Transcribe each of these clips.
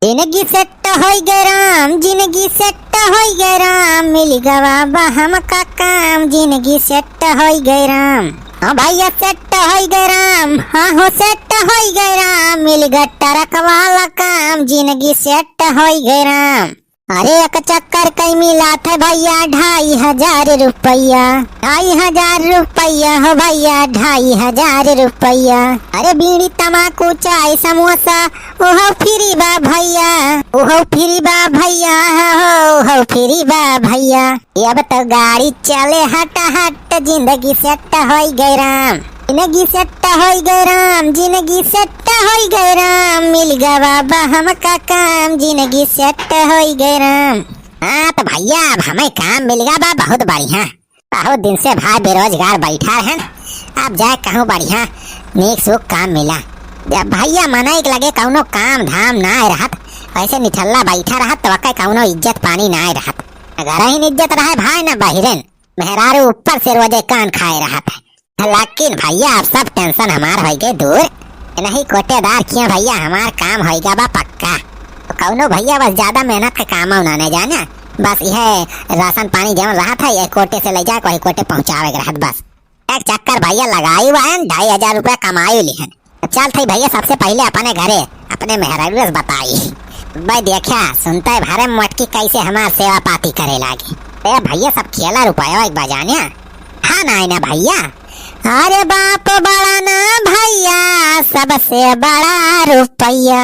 जिंदगी सेट होई गए राम, जिंदगी सेट होई गए राम, मिल गवा बा हमका काम, जिंदगी सेट होई गए राम। हाँ भैया सेट होई गए राम, हाँ हो सेट होई गए राम, मिल गया ट्रक वाला काम, जिंदगी सेट होई गए राम। अरे एक चक्कर कई मिला था भैया 2500 रुपया, 2500 रुपया हो भैया, 2500 रुपया। अरे बीड़ी तमाकू चाय समोसा ओहो फ्री बा भैया, ओहो फ्री बा भैया, हो फ्री बा भैया। अब तो गाड़ी चले हट हट, जिंदगी सेट होई गए राम, जिंदगी सेट होई गए राम, जिंदगी सेट होई गए राम, मिल गया बाबा हमका काम, जिंदगी सेट होई गए राम। हाँ तो भैया अब हमें काम मिल गया बा, बहुत बढ़िया। बहुत दिन से भाई बेरोजगार बैठा है, अब जाए कहूँ बढ़िया नेक सुख काम मिला। जब भैया मना एक लगे कौनो काम धाम ना रहत, ऐसे निठल्ला बैठा रहत तो कौनो इज्जत पानी ना रहत। घर ही इज्जत रहे भाई न बहिरन, मेहरारू ऊपर से रोजे कान खाए रहत है। लेकिन भैया अब सब टेंशन हमार हो गए दूर, नहीं कोटेदार किया भैया हमार काम हो गया बा पक्का। तो कौनो भैया बस ज्यादा मेहनत का काम उन्होंने जाना, बस यह राशन पानी जम रहा था ये कोटे से ले जाए वही कोटे पहुँचावे रहत बस। एक चक्कर भैया लगाई हुआ है, 2500 रुपया कमाई लिहन। चल थी भैया सबसे पहले अपने घरे अपने मेहरारू से बताई भाई, देखा सुनता है भारे मटकी कैसे हमार सेवा पाती करे लागी। भैया सब खेला रुपया एक बजाने। हाँ ना भैया, अरे बाप बड़ा ना भैया, सबसे बड़ा रुपया।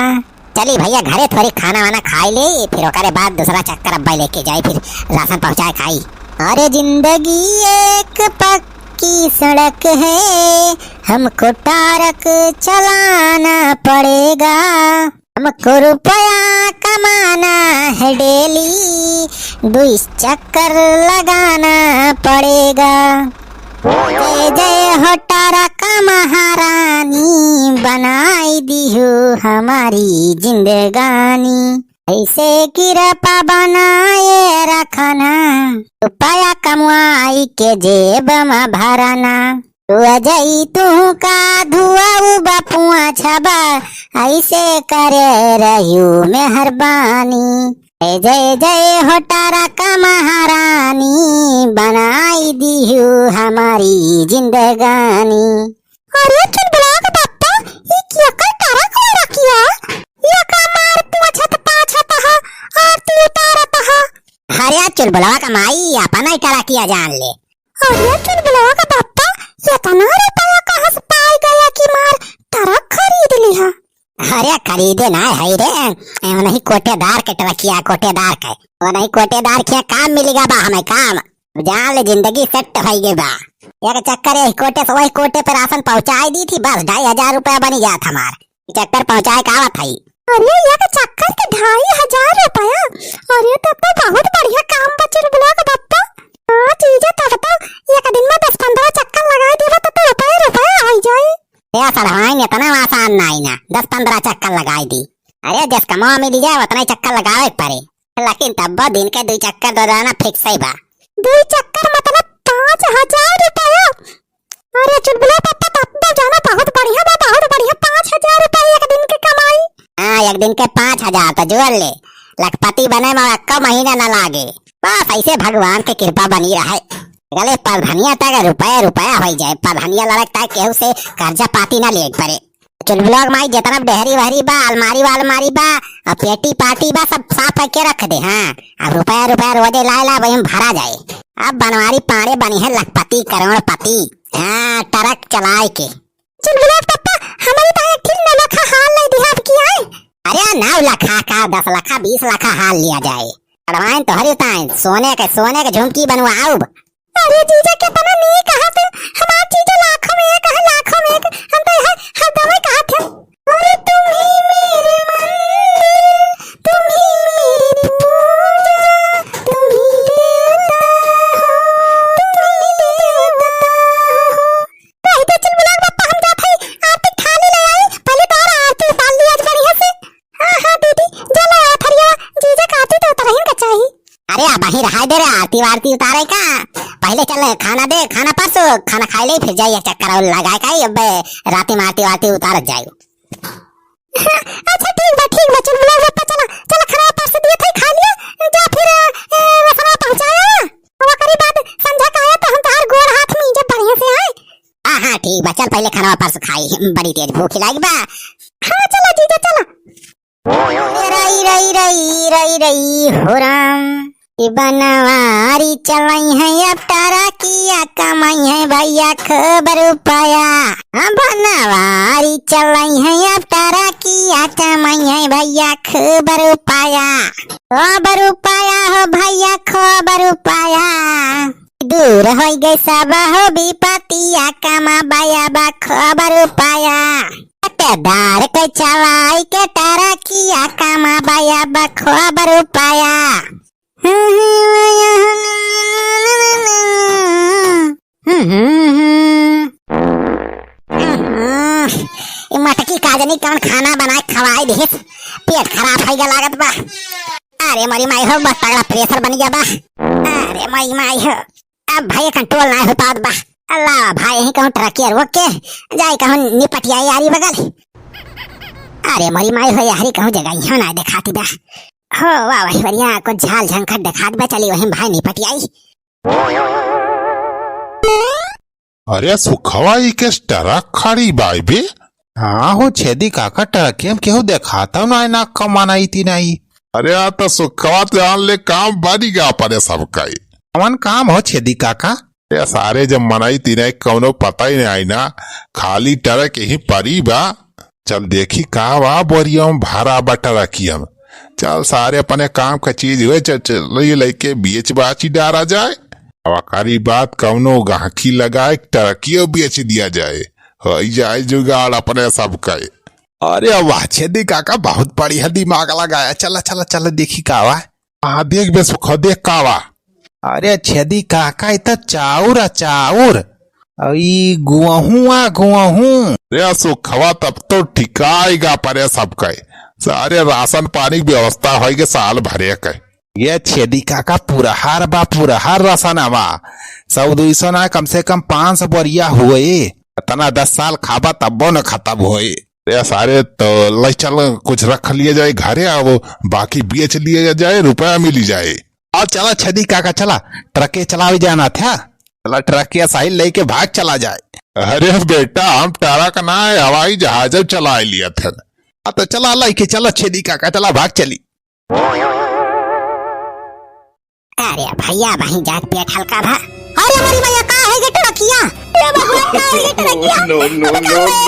चली भैया घरे थोड़ी खाना वाना खाई ले, फिर ओकरे बाद दूसरा चक्कर अब्बा लेके जाए, फिर राशन पहुँचाए खाई। अरे जिंदगी एक पक्की सड़क है, हमको टारक चलाना पड़ेगा, हमको रुपया कमाना है डेली, 2 चक्कर लगाना पड़ेगा। जय जय हो टारक महारानी, बनाई दी हो हमारी जिंदगानी, ऐसे कृपा बनाए रखना, रुपया कमाई के जेब में भरना, जई तू का धुआ बापुआ छबा, ऐसे करे रहियो मेहरबानी। जय जय हो टारक महारानी, बनाई दी हो हमारी जिंदगानी। अरे चुलबुला का पापा, ये क्या कर टारक वाला किया? ये का मार पूछत पाछत हा और तू उतारत हा। अरे चुलबुला का माई अपना ही टारक किया जान ले। अरे चुलबुला का पापा, ये तना रुपया कहाँ से पाई गया कि मार टारक खरीद लिया? अरे खरीदे ना है रे, नहीं कोटेदार के टरकिया, कोटेदार के वो नहीं कोटेदार के काम मिलेगा बा हमें काम, जान ले जिंदगी सेट हो गई बा। एक चक्कर है कोटे से वही कोटे पे राशन पहुँचाई दी थी, बस 2500 रुपया बनी गया था हमार चक्कर पहुँचाए का थी। अरे एक चक्कर के 2500 रुपया, अरे तब तो बहुत बढ़िया काम बचल बुला का बप्पा। हाँ चीजें तब तो एक दिन में 10-15 चक्कर लगा देगा तो रुपया आ जाए। इतना आसान नहीं ना 10-15 चक्कर लगाई दी। अरे जिस कमा मिल जाए उतना ही चक्कर लगावे पड़े, लेकिन तब दिन के 2 चक्कर दोराना फिक्स ही बा। 2 चक्कर मतलब 5000 रुपया। अरे चुलबुला पापा तब तो जाना बहुत बढ़िया बा, बहुत बढ़िया। 5000 रुपया एक दिन की कमाई। हाँ एक दिन के 5000 तो जोड़ ले, लखपति बने में 1 महीना न लागे, बस ऐसे भगवान की कृपा बनी रहे। गले प्रधानिया तक रुपया हो जाए, प्रधानिया लड़कता है केहू से कर्जा पाती ना ले पड़े। चुलबुला माई जितना डेहरी वहरी बा, अलमारी बा और पेटी पाटी बा सब साफ करके रख दे। हाँ अब रुपया रोजे ला वही भरा जाए। अब बनवारी पाड़े बनी है लखपति करोड़पति, हाँ ट्रक चलाए के। चुलबुला पापा हमारी ताए ठीक 9 लाख हाल ले दिया किया है। अरे 9 लाख का 10 लाख 20 लाख हाल लिया जाए। अड़वाइन तो हरी ताए सोने के झुमकी बनवाओ। अरे जीजा कितना नहीं कहा थे, हमारी चीजें लाखों में एक है, लाखों में एक, हम तो हर दवाई कहा थे। अरे तुम ही मेरे मंदिर, तुम ही मेरी पूजा, तुम ही देवता हो, तुम ही देवता हो। तो इधर चल बुला पापा हम जाते हैं, आरती थाली ले आए, पहले तो आरती उतार ली आज बढ़िया से। हाँ दीदी जला थरिया, जीजा का आरती तो उतार ही चाहिए। अरे अब ही रहा दे रे, आरती वारती उतारे का, पहले चल खाना दे, खाना परसो खाना खा ले फिर जाइए चक्कर और लगाए का अब राती मारती वारती उतार जाए। अच्छा ठीक बा चल बुला पापा चला बड़ी तेज भूख लागी बा। हाँ चला जीजा चला। रई रई रई रई रई हो राम, बनवारी चलाई है अब तारा किया कमाई है भैया खबर पाया। बनवारी चलाई है अब तारा किया कमाई है भैया खबर पाया। खबर पाया हो भैया खबर पाया, दूर हो गए सब हो विपतिया कमा बाया बा खबर पाया। दार के चलाई के तारा किया कमा बाया बा खबर पाया। मटकी काजनी कौन खाना बनाए खवाई दे, पेट खराब हो गया लागत बा। अरे मरी माई हो बस तगड़ा प्रेशर बन गया बा। अरे मई माई हो अब भाई कंट्रोल ना होता बा। अल्लाह भाई यही कहूँ ट्रकियर रोक के जाए कहूँ निपटिया यारी बगल। अरे मरी माई हो यारी कहूँ जगह यहाँ ना दिखाती बा। हो वाह वही बढ़िया कुछ झाल झंखट दिखा दे चली वही भाई निपटियाई। अरे सुखवाई के ट्रक खड़ी बाई बे। हाँ हो छेदी काका ट्रक हम केहू देखाता ना कमाना इतनी नहीं। अरे आ तो सुखवा जान ले काम बनी गया परे सबका। कौन काम हो छेदी काका? ये सारे जब मनाई तीन कौनो पता ही नहीं आई ना, खाली ट्रक यही परी बा। चल देखी का वा बोरिया भारा बा ट्रकिया में। चल सारे अपने काम का चीज हुए चल ये लेके बेच बाची डारा जाए। अवाकारी बात कौनो गाहकी लगाए ट्रकियो बेच दिया जाए, हो जाए जुगाड़ अपने सबका। अरे वाह छेदी काका बहुत बढ़िया दिमाग लगाया। चला चला चला देखी कावा। हाँ देख बे सुख देख कावा। अरे छेदी काका इतना चाउर चाउर गुआहू। अरे सुखवा तब तो ठिकाएगा परे सबका। सारे राशन पानी की व्यवस्था होगी साल भरे के। ये छेदी काका पुरहार बा पुरहार राशन बा 100-200 ना कम से कम 500 बोरिया हुए। इतना 10 साल खाबा तब न खत्म हुए। सारे तो ले चल कुछ रख लिए जाए घरे, वो बाकी बेच लिए जाए रुपया मिली जाए। और चला छेदी काका चला ट्रके चला भी जाना था। चला ट्रक या साहिल लेके भाग चला जाए। अरे बेटा हम ट्रक ना हवाई जहाज चला लिया थे। तो चला लेके चला छेदी काका चला भाग चली। अरे भैया वहीं जात पेट हल्का था। अरे हमारी भैया कहाँ है ट्रकिया? अरे भगवान कहाँ है ट्रकिया? No no no no.